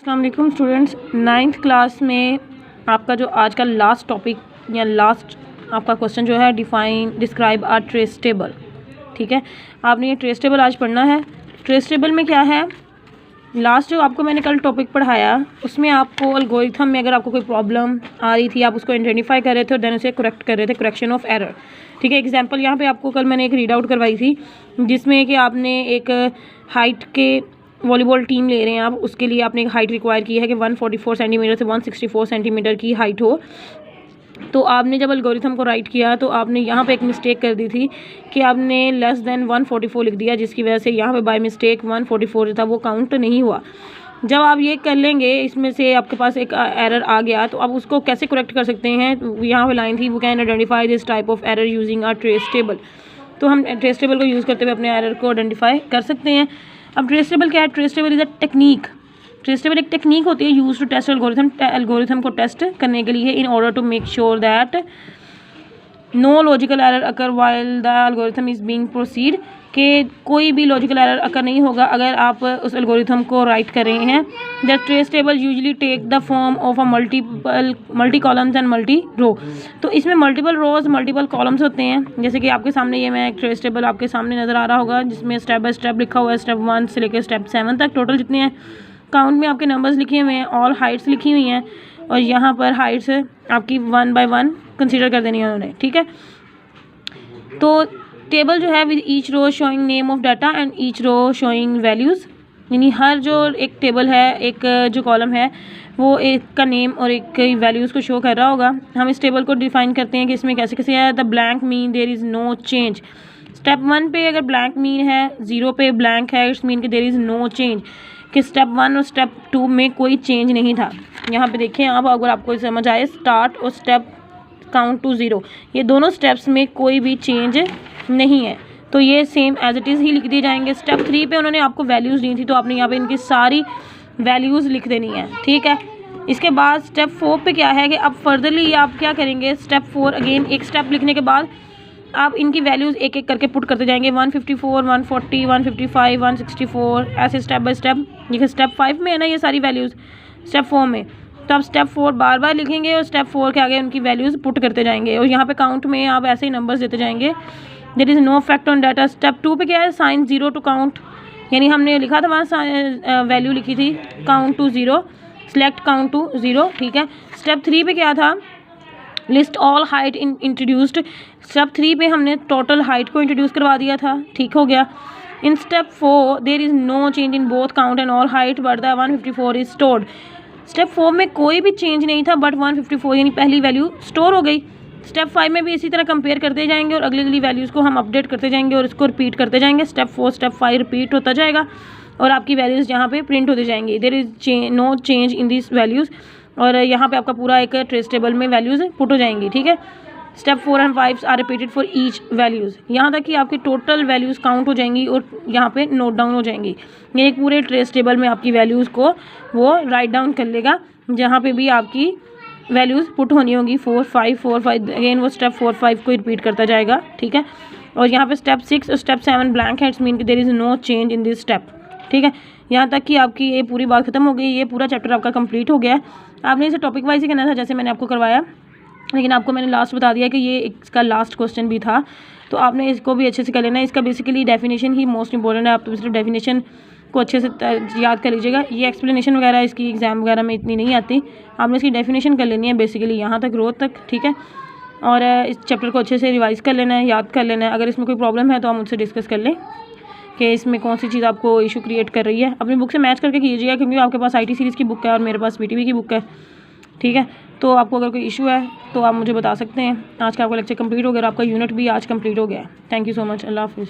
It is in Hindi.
अस्सलाम वालेकुम स्टूडेंट्स, 9th क्लास में आपका जो आज का लास्ट टॉपिक या लास्ट आपका क्वेश्चन जो है डिस्क्राइब अ ट्रेस टेबल। ठीक है, आपने ये ट्रेस टेबल आज पढ़ना है। ट्रेस टेबल में क्या है, लास्ट जो आपको मैंने कल टॉपिक पढ़ाया उसमें आपको एल्गोरिथम में अगर आपको कोई प्रॉब्लम आ रही थी, आप उसको आइडेंटिफाई कर रहे थे और देन उसे करेक्ट कर रहे थे, करेक्शन ऑफ एरर। ठीक है, एग्जांपल यहाँ पे आपको कल मैंने एक रीड आउट करवाई थी जिसमें कि आपने एक हाइट के वॉलीबॉल टीम ले रहे हैं आप, उसके लिए आपने एक हाइट रिक्वायर की है कि 144 सेंटीमीटर से 164 सेंटीमीटर की हाइट हो। तो आपने जब एल्गोरिथम को राइट किया तो आपने यहाँ पे एक मिस्टेक कर दी थी कि आपने लेस देन 144 लिख दिया, जिसकी वजह से यहाँ पे बाय मिस्टेक 144 था वो काउंट नहीं हुआ। जब आप ये कर लेंगे, इसमें से आपके पास एक एरर आ गया, तो आप उसको कैसे करेक्ट कर सकते हैं। यहाँ पे लाइन थी, we can identify this type of error using a trace table. तो हम ट्रेस टेबल को यूज़ करते हुए अपने एरर को आइडेंटिफाई कर सकते हैं। अब ट्रेस टेबल क्या है? Trace table is a technique. Trace table एक टेक्निक होती है यूज टू टेस्ट एल्गोरिथम को टेस्ट करने के लिए in order to make sure that no logical error occur while the algorithm is being proceed, कि कोई भी लॉजिकल एरर अकर नहीं होगा अगर आप उस एल्गोरिथम को राइट कर रहे हैं। The trace table usually take the form of a multi columns and multi row. तो इसमें मल्टीपल रोज मल्टीपल कॉलम्स होते हैं, जैसे कि आपके सामने ये मैं एक ट्रेस टेबल आपके सामने नज़र आ रहा होगा जिसमें स्टेप बाय स्टेप लिखा हुआ है, स्टेप 1 से लेकर स्टेप 7 तक टोटल जितने हैं काउंट में आपके नंबर्स लिखे हुए हैं, ऑल हाइट्स लिखी हुई हैं, और यहाँ पर हाइट्स आपकी 1 बाय 1 कंसीडर कर देनी है उन्होंने। ठीक है, तो टेबल जो है with each row showing name of data and each row showing values, यानी हर जो एक टेबल है, एक जो कॉलम है वो एक का नेम और एक की वैल्यूज़ को शो कर रहा होगा। हम इस टेबल को डिफाइन करते हैं कि इसमें कैसे कैसे है। The blank mean there is no change. Step 1 पे अगर ब्लैंक मीन है, 0 पे ब्लैंक है, इट्स मीन कि देयर इज़ नो चेंज, कि स्टेप 1 और स्टेप 2 में कोई चेंज नहीं था। यहाँ पे देखें आप, अगर आपको समझ आए, स्टार्ट और स्टेप काउंट टू 0, ये दोनों स्टेप्स में कोई भी चेंज नहीं है, तो ये सेम एज इट इज़ ही लिख दिए जाएंगे। स्टेप 3 पे उन्होंने आपको वैल्यूज़ दी थी, तो आपने यहाँ पे इनकी सारी वैल्यूज़ लिख देनी है। ठीक है, इसके बाद स्टेप 4 पे क्या है कि अब फर्दरली आप क्या करेंगे, स्टेप 4 अगेन एक स्टेप लिखने के बाद आप इनकी वैल्यूज़ एक एक करके पुट करते जाएंगे, 154, 140, 155, 164, ऐसे स्टेप बाय स्टेप। देखिए स्टेप 5 में है ना ये सारी वैल्यूज़, स्टेप 4 में, तो आप स्टेप 4 बार बार लिखेंगे और स्टेप 4 के आगे उनकी वैल्यूज़ पुट करते जाएंगे, और यहाँ पे काउंट में आप ऐसे ही नंबर्स देते जाएंगे। There is no effect on data. Step 2 पे क्या है, साइन 0 टू काउंट, यानी हमने लिखा था वहाँ वैल्यू लिखी थी count to 0, select count to 0। ठीक है, स्टेप 3 पे क्या था, list all height introduced. Step 3 पे हमने टोटल हाइट को इंट्रोड्यूस करवा दिया था। ठीक हो गया। In step 4 there is no change in both count and all height but the 154 is stored. Step 4 में कोई भी चेंज नहीं था बट 154 यानी पहली वैल्यू स्टोर हो गई। स्टेप 5 में भी इसी तरह कंपेयर करते जाएंगे और अगली अगली वैल्यूज़ को हम अपडेट करते जाएंगे और इसको रिपीट करते जाएंगे। स्टेप 4 स्टेप 5 रिपीट होता जाएगा और आपकी वैल्यूज़ यहाँ पे प्रिंट होती जाएंगी। There is no change in this values, और यहाँ पे आपका पूरा एक ट्रेस टेबल में वैल्यूज़ पुट हो जाएंगी। ठीक है, step 4 and 5 are repeated for each values, यहाँ तक कि आपकी टोटल वैल्यूज़ काउंट हो जाएंगी और यहाँ पे नोट डाउन हो जाएंगी। ये एक पूरे ट्रेस टेबल में आपकी वैल्यूज़ को वो राइट डाउन कर लेगा, जहाँ पे भी आपकी वैल्यूज़ पुट होनी होगी 4 5 4 5, अगेन वो स्टेप 4 5 को रिपीट करता जाएगा। ठीक है, और यहाँ पे स्टेप 6 और स्टेप 7 ब्लैंक है, इट्स मीन कि there is no change in this step. ठीक है, यहाँ तक कि आपकी ये पूरी बात खत्म हो गई, ये पूरा चैप्टर आपका कंप्लीट हो गया है। आपने इसे टॉपिक वाइज ही करना था जैसे मैंने आपको करवाया, लेकिन आपको मैंने लास्ट बता दिया कि ये इसका लास्ट क्वेश्चन भी था, तो आपने इसको भी अच्छे से कर लेना है। इसका बेसिकली डेफिनेशन ही मोस्ट इंपॉर्टेंट है, आप तो सिर्फ डेफिनेशन को अच्छे से याद कर लीजिएगा। ये एक्सप्लेनेशन वगैरह इसकी एग्जाम वगैरह में इतनी नहीं आती, आपने इसकी डेफिनेशन कर लेनी है बेसिकली यहाँ तक, रो तक। ठीक है, और इस चैप्टर को अच्छे से रिवाइज़ कर लेना है, याद कर लेना है। अगर इसमें कोई प्रॉब्लम है तो आप मुझसे डिस्कस कर लें कि इसमें कौन सी चीज़ आपको इशू क्रिएट कर रही है। अपनी बुक से मैच करके कीजिएगा, क्योंकि आपके पास IT सीरीज़ की बुक है और मेरे पास BTV की बुक है। ठीक है, तो आपको अगर कोई इशू है तो आप मुझे बता सकते हैं। आज का आपका लेक्चर कंप्लीट हो गया और आपका यूनिट भी आज कंप्लीट हो गया है। Thank you so much. अल्लाह हाफिज़।